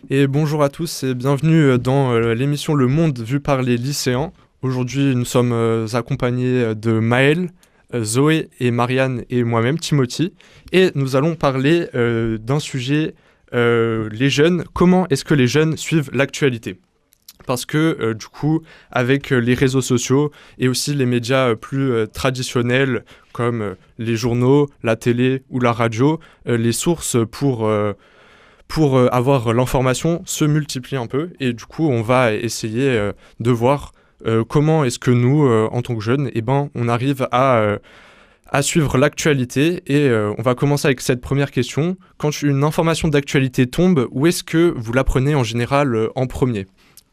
Et bonjour à tous et bienvenue dans l'émission Le Monde vu par les lycéens. Aujourd'hui, nous sommes accompagnés de Maël, Zoé et Marianne et moi-même, Timothy. Et nous allons parler d'un sujet, les jeunes. Comment est-ce que les jeunes suivent l'actualité ? Parce que du coup, avec les réseaux sociaux et aussi les médias plus traditionnels comme les journaux, la télé ou la radio, les sources pour avoir l'information se multiplient un peu. Et du coup, on va essayer de voir comment est-ce que nous, en tant que jeunes, eh ben, on arrive à suivre l'actualité. Et on va commencer avec cette première question. Quand une information d'actualité tombe, où est-ce que vous la prenez en général en premier ?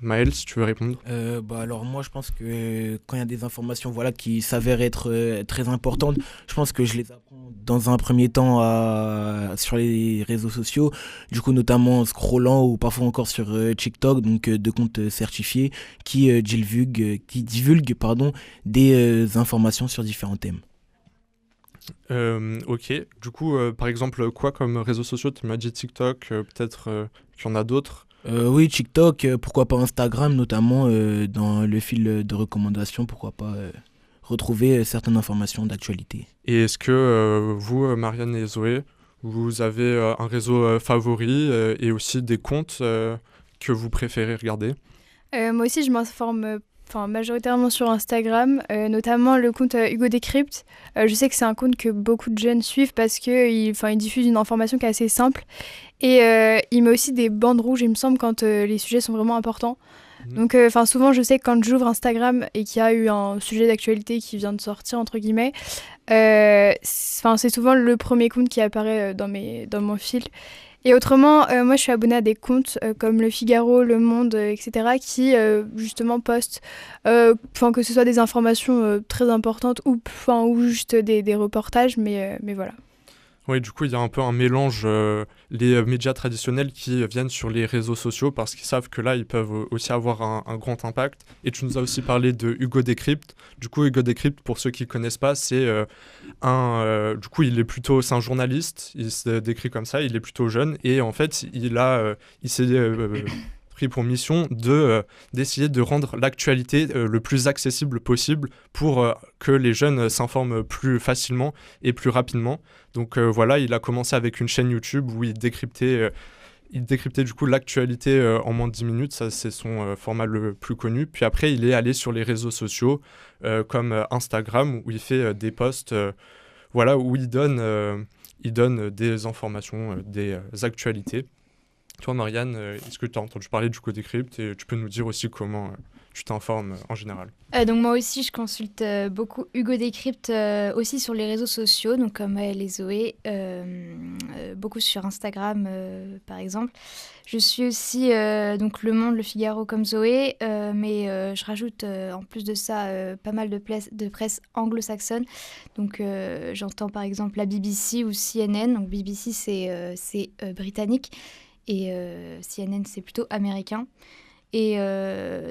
Maël, si tu veux répondre. Alors moi je pense que quand il y a des informations qui s'avèrent être très importantes, je pense que je les apprends dans un premier temps sur les réseaux sociaux, du coup notamment en scrollant ou parfois encore sur TikTok, donc de comptes certifiés qui divulguent des informations sur différents thèmes. Ok, du coup, par exemple, quoi comme réseaux sociaux ? Tu m'as dit TikTok, peut-être qu'il y en a d'autres. Oui, TikTok, pourquoi pas Instagram, notamment dans le fil de recommandation, pourquoi pas retrouver certaines informations d'actualité. Et est-ce que vous, Marianne et Zoé, vous avez un réseau favori et aussi des comptes que vous préférez regarder ? Moi aussi, je m'informe majoritairement sur Instagram, notamment le compte Hugo Décrypte. Je sais que c'est un compte que beaucoup de jeunes suivent parce qu'il diffuse une information qui est assez simple. Et il met aussi des bandes rouges, il me semble, quand les sujets sont vraiment importants. Donc souvent, je sais que quand j'ouvre Instagram et qu'il y a eu un sujet d'actualité qui vient de sortir, entre guillemets, c'est souvent le premier compte qui apparaît dans mon fil. Et autrement, moi je suis abonnée à des comptes comme Le Figaro, Le Monde, etc. qui justement postent, que ce soit des informations très importantes ou juste des reportages, mais voilà. Oui, du coup, il y a un peu un mélange, les médias traditionnels qui viennent sur les réseaux sociaux parce qu'ils savent que là, ils peuvent aussi avoir un grand impact. Et tu nous as aussi parlé de Hugo Décrypte. Du coup, Hugo Décrypte, pour ceux qui ne connaissent pas, c'est c'est un journaliste, il se décrit comme ça, il est plutôt jeune. Et en fait, il s'est pris pour mission d'essayer de rendre l'actualité le plus accessible possible pour que les jeunes s'informent plus facilement et plus rapidement. Donc voilà, il a commencé avec une chaîne YouTube où il décryptait du coup l'actualité en moins de 10 minutes, ça c'est son format le plus connu. Puis après, il est allé sur les réseaux sociaux comme Instagram où il fait des posts où il donne des informations, des actualités. Toi, Marianne, est-ce que tu as entendu parler du Code Décrypte et tu peux nous dire aussi comment tu t'informes en général ? Donc moi aussi, je consulte beaucoup Hugo Décrypte aussi sur les réseaux sociaux, donc comme elle et Zoé, beaucoup sur Instagram par exemple. Je suis aussi donc Le Monde, Le Figaro comme Zoé, mais je rajoute en plus de ça pas mal de presse anglo-saxonne. Donc j'entends par exemple la BBC ou CNN. Donc BBC c'est britannique et CNN c'est plutôt américain. Et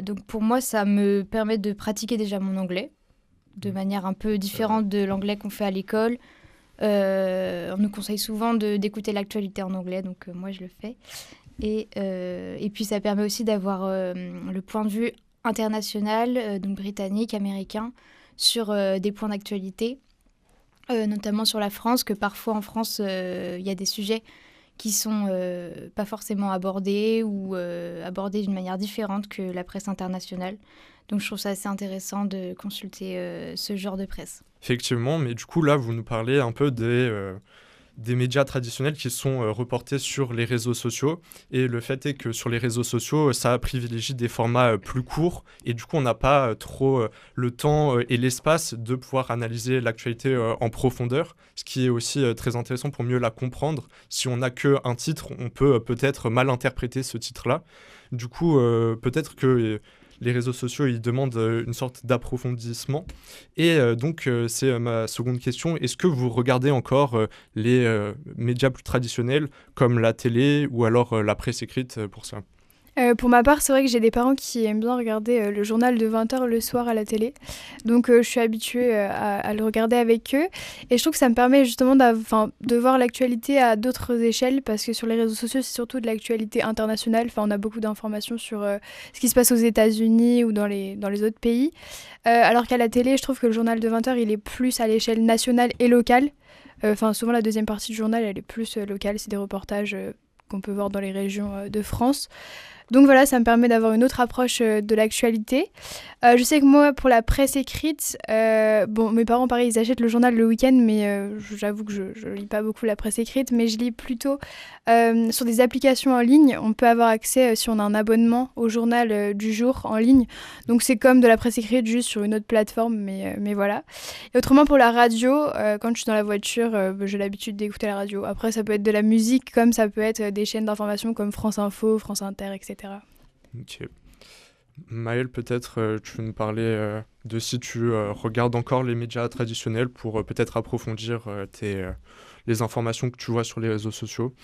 donc pour moi, ça me permet de pratiquer déjà mon anglais de manière un peu différente de l'anglais qu'on fait à l'école. On nous conseille souvent d'écouter l'actualité en anglais, donc moi je le fais. Et puis ça permet aussi d'avoir le point de vue international, donc britannique, américain, sur des points d'actualité, notamment sur la France, que parfois en France, il y a des sujets qui sont pas forcément abordés ou abordés d'une manière différente que la presse internationale. Donc je trouve ça assez intéressant de consulter ce genre de presse. Effectivement, mais du coup là, vous nous parlez un peu des médias traditionnels qui sont reportés sur les réseaux sociaux. Et le fait est que sur les réseaux sociaux, ça privilégie des formats plus courts. Et du coup, on n'a pas trop le temps et l'espace de pouvoir analyser l'actualité en profondeur, ce qui est aussi très intéressant pour mieux la comprendre. Si on n'a qu'un titre, on peut peut-être mal interpréter ce titre-là. Du coup, peut-être que les réseaux sociaux, ils demandent une sorte d'approfondissement. Et donc, c'est ma seconde question. Est-ce que vous regardez encore les médias plus traditionnels, comme la télé ou alors la presse écrite pour ça ? Pour ma part, c'est vrai que j'ai des parents qui aiment bien regarder le journal de 20h le soir à la télé. Donc je suis habituée à le regarder avec eux. Et je trouve que ça me permet justement de voir l'actualité à d'autres échelles, parce que sur les réseaux sociaux, c'est surtout de l'actualité internationale. Enfin, on a beaucoup d'informations sur ce qui se passe aux États-Unis ou dans les autres pays. Alors qu'à la télé, je trouve que le journal de 20h, il est plus à l'échelle nationale et locale. Enfin, souvent, la deuxième partie du journal, elle est plus locale. C'est des reportages qu'on peut voir dans les régions de France. Donc voilà, ça me permet d'avoir une autre approche de l'actualité. Je sais que moi, pour la presse écrite, mes parents, pareil, ils achètent le journal le week-end, mais j'avoue que je lis pas beaucoup la presse écrite, mais je lis plutôt sur des applications en ligne. On peut avoir accès, si on a un abonnement, au journal du jour en ligne. Donc c'est comme de la presse écrite, juste sur une autre plateforme, mais voilà. Et autrement, pour la radio, quand je suis dans la voiture, j'ai l'habitude d'écouter la radio. Après, ça peut être de la musique, comme ça peut être des chaînes d'information comme France Info, France Inter, etc. Ok. Maëlle, peut-être tu veux nous parler de si tu regardes encore les médias traditionnels pour peut-être approfondir les informations que tu vois sur les réseaux sociaux.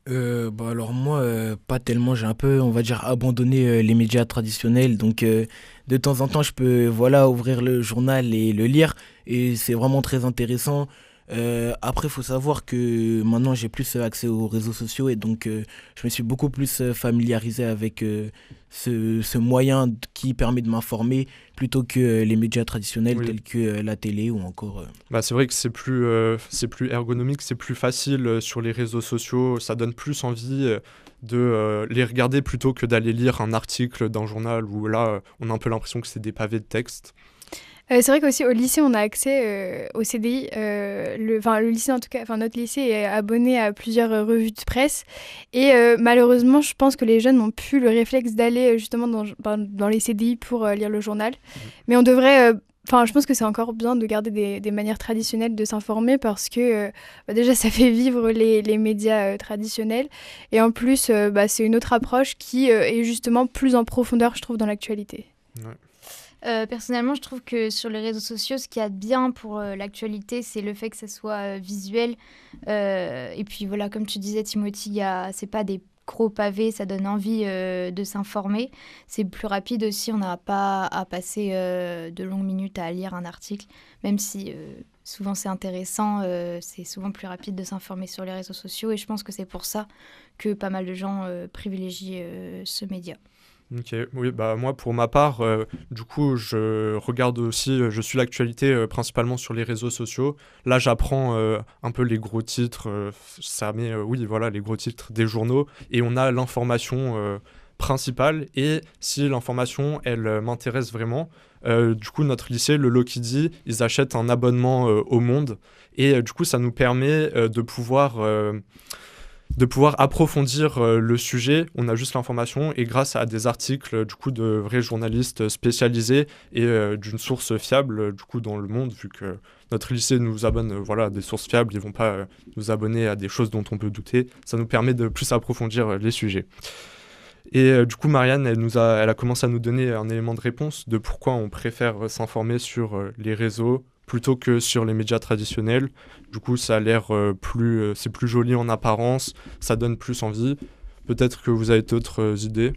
Alors moi, pas tellement. J'ai un peu, on va dire, abandonné les médias traditionnels. Donc de temps en temps, je peux ouvrir le journal et le lire. Et c'est vraiment très intéressant. Après, il faut savoir que maintenant, j'ai plus accès aux réseaux sociaux. Et donc, je me suis beaucoup plus familiarisé avec ce moyen qui permet de m'informer plutôt que les médias traditionnels tels que la télé ou encore... C'est vrai que c'est plus ergonomique, c'est plus facile sur les réseaux sociaux. Ça donne plus envie de les regarder plutôt que d'aller lire un article d'un journal où là, on a un peu l'impression que c'est des pavés de texte. C'est vrai qu'aussi au lycée, on a accès au CDI. Le lycée, en tout cas, notre lycée est abonné à plusieurs revues de presse. Et malheureusement, je pense que les jeunes n'ont plus le réflexe d'aller justement dans les CDI pour lire le journal. Mais on devrait... je pense que c'est encore bien de garder des manières traditionnelles de s'informer, parce que déjà, ça fait vivre les médias traditionnels. Et en plus, c'est une autre approche qui est justement plus en profondeur, je trouve, dans l'actualité. Ouais. Personnellement, je trouve que sur les réseaux sociaux, ce qu'il y a de bien pour l'actualité, c'est le fait que ça soit visuel. Et puis voilà, comme tu disais, Timothy, c'est pas des gros pavés, ça donne envie de s'informer. C'est plus rapide aussi, on n'a pas à passer de longues minutes à lire un article, même si souvent c'est intéressant, c'est souvent plus rapide de s'informer sur les réseaux sociaux. Et je pense que c'est pour ça que pas mal de gens privilégient ce média. Ok, oui, moi pour ma part, du coup, je regarde aussi, je suis l'actualité principalement sur les réseaux sociaux. Là, j'apprends un peu les gros titres, ça met, les gros titres des journaux, et on a l'information principale. Et si l'information, elle m'intéresse vraiment, du coup, notre lycée, le Lokidi, ils achètent un abonnement au Monde, et du coup, ça nous permet de pouvoir approfondir le sujet. On a juste l'information, et grâce à des articles du coup de vrais journalistes spécialisés et d'une source fiable du coup dans le monde, vu que notre lycée nous abonne à des sources fiables, ils vont pas nous abonner à des choses dont on peut douter. Ça nous permet de plus approfondir les sujets. Et du coup, Marianne, elle a commencé à nous donner un élément de réponse de pourquoi on préfère s'informer sur les réseaux plutôt que sur les médias traditionnels. Du coup, ça a l'air c'est plus joli en apparence, ça donne plus envie. Peut-être que vous avez d'autres idées.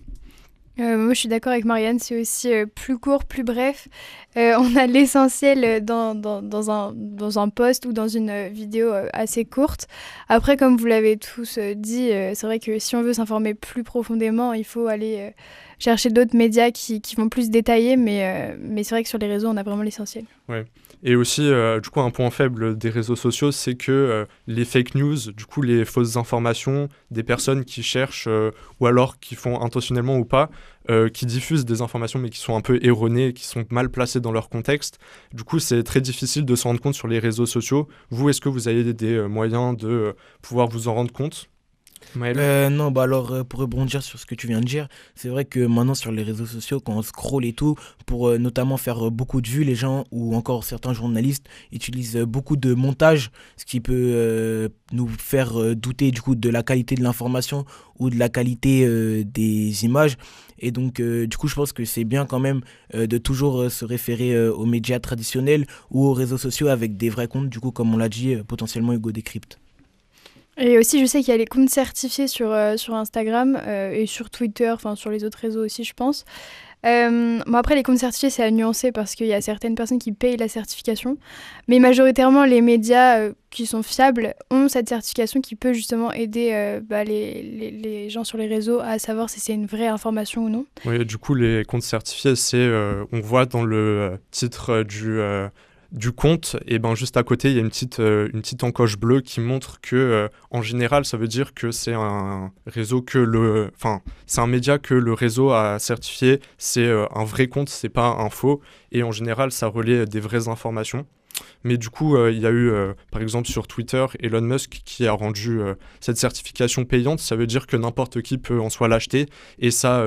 Moi, je suis d'accord avec Marianne, c'est aussi plus court, plus bref. On a l'essentiel dans un post ou dans une vidéo assez courte. Après, comme vous l'avez tous dit, c'est vrai que si on veut s'informer plus profondément, il faut aller chercher d'autres médias qui vont plus détailler, mais c'est vrai que sur les réseaux, on a vraiment l'essentiel. Ouais. Et aussi, du coup, un point faible des réseaux sociaux, c'est que les fake news, du coup, les fausses informations, des personnes qui cherchent, ou alors qui font intentionnellement ou pas, qui diffusent des informations mais qui sont un peu erronées, qui sont mal placées dans leur contexte. Du coup, c'est très difficile de s'en rendre compte sur les réseaux sociaux. Vous, est-ce que vous avez des moyens de pouvoir vous en rendre compte ? Non, alors pour rebondir sur ce que tu viens de dire, c'est vrai que maintenant sur les réseaux sociaux, quand on scrolle et tout, pour notamment faire beaucoup de vues, les gens ou encore certains journalistes utilisent beaucoup de montage, ce qui peut nous faire douter du coup de la qualité de l'information ou de la qualité des images. Et donc du coup je pense que c'est bien quand même de toujours se référer aux médias traditionnels ou aux réseaux sociaux avec des vrais comptes, du coup comme on l'a dit, potentiellement Hugo Décrypte. Et aussi, je sais qu'il y a les comptes certifiés sur Instagram et sur Twitter, enfin sur les autres réseaux aussi, je pense. Bon, après, les comptes certifiés, c'est à nuancer parce qu'il y a certaines personnes qui payent la certification. Mais majoritairement, les médias qui sont fiables ont cette certification qui peut justement aider les gens sur les réseaux à savoir si c'est une vraie information ou non. Oui, du coup, les comptes certifiés, on voit dans le titre du compte, et ben juste à côté, il y a une petite encoche bleue qui montre que, en général, ça veut dire que c'est un réseau c'est un média que le réseau a certifié, c'est un vrai compte, c'est pas un faux, et en général, ça relaie des vraies informations. Mais du coup, il y a eu, par exemple, sur Twitter, Elon Musk qui a rendu cette certification payante. Ça veut dire que n'importe qui peut en soi l'acheter, et ça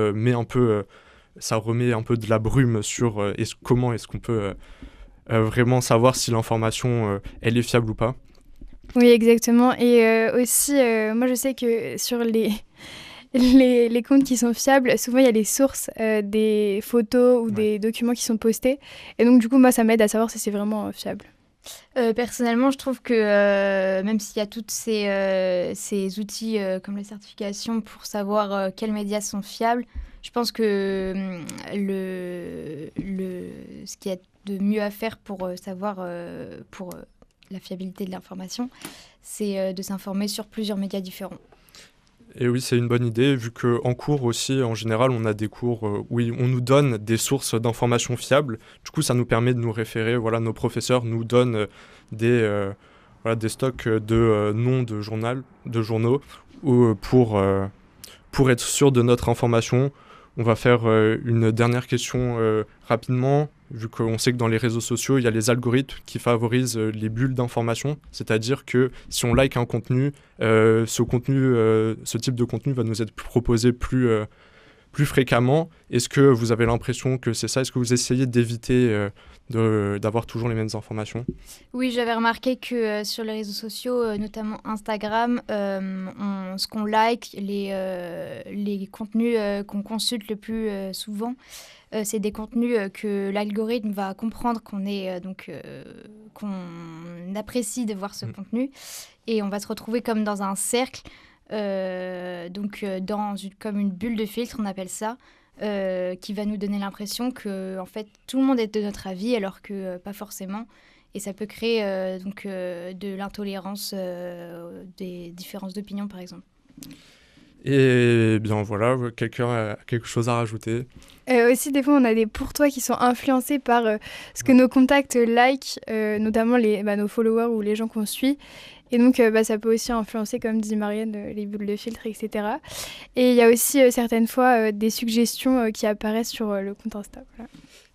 ça remet un peu de la brume sur comment est-ce qu'on peut vraiment savoir si l'information elle est fiable ou pas. Oui, exactement. Et aussi, moi, je sais que sur les comptes qui sont fiables, souvent, il y a les sources des photos ou des documents qui sont postés. Et donc, du coup, moi, ça m'aide à savoir si c'est vraiment fiable. Personnellement, je trouve que même s'il y a tous ces outils comme la certification pour savoir quels médias sont fiables, je pense que ce qu'il y a de mieux à faire pour savoir pour la fiabilité de l'information, c'est de s'informer sur plusieurs médias différents. Et oui, c'est une bonne idée, vu qu'en cours aussi, en général, on a des cours où on nous donne des sources d'informations fiables. Du coup, ça nous permet de nous référer. Voilà, nos professeurs nous donnent des stocks de noms de journaux pour être sûr de notre information. On va faire une dernière question rapidement, vu qu'on sait que dans les réseaux sociaux, il y a les algorithmes qui favorisent les bulles d'information. C'est-à-dire que si on like un contenu, ce type de contenu va nous être proposé plus fréquemment. Est-ce que vous avez l'impression que c'est ça? Est-ce que vous essayez d'éviter d'avoir toujours les mêmes informations? Oui, j'avais remarqué que sur les réseaux sociaux, notamment Instagram, ce qu'on like, les contenus qu'on consulte le plus souvent, c'est des contenus que l'algorithme va comprendre qu'on apprécie de voir ce contenu, et on va se retrouver comme dans un cercle, comme une bulle de filtre, on appelle ça. Qui va nous donner l'impression que en fait tout le monde est de notre avis alors que pas forcément, et ça peut créer de l'intolérance, des différences d'opinion par exemple. Et bien voilà, quelqu'un a quelque chose à rajouter? Aussi, des fois, on a des pour toi qui sont influencés par ce que nos contacts like, notamment nos followers ou les gens qu'on suit. Et donc, ça peut aussi influencer, comme dit Marianne, les bulles de filtre, etc. Et il y a aussi certaines fois des suggestions qui apparaissent sur le compte Insta. Voilà.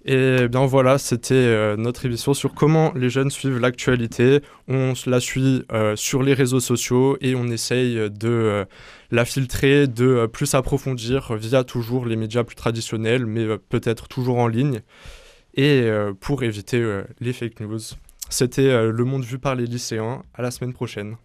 Et bien voilà, c'était notre émission sur comment les jeunes suivent l'actualité. On la suit sur les réseaux sociaux et on essaye de la filtrer, de plus approfondir via toujours les médias plus traditionnels, mais peut-être toujours en ligne, et pour éviter les fake news. C'était Le Monde vu par les lycéens. À la semaine prochaine.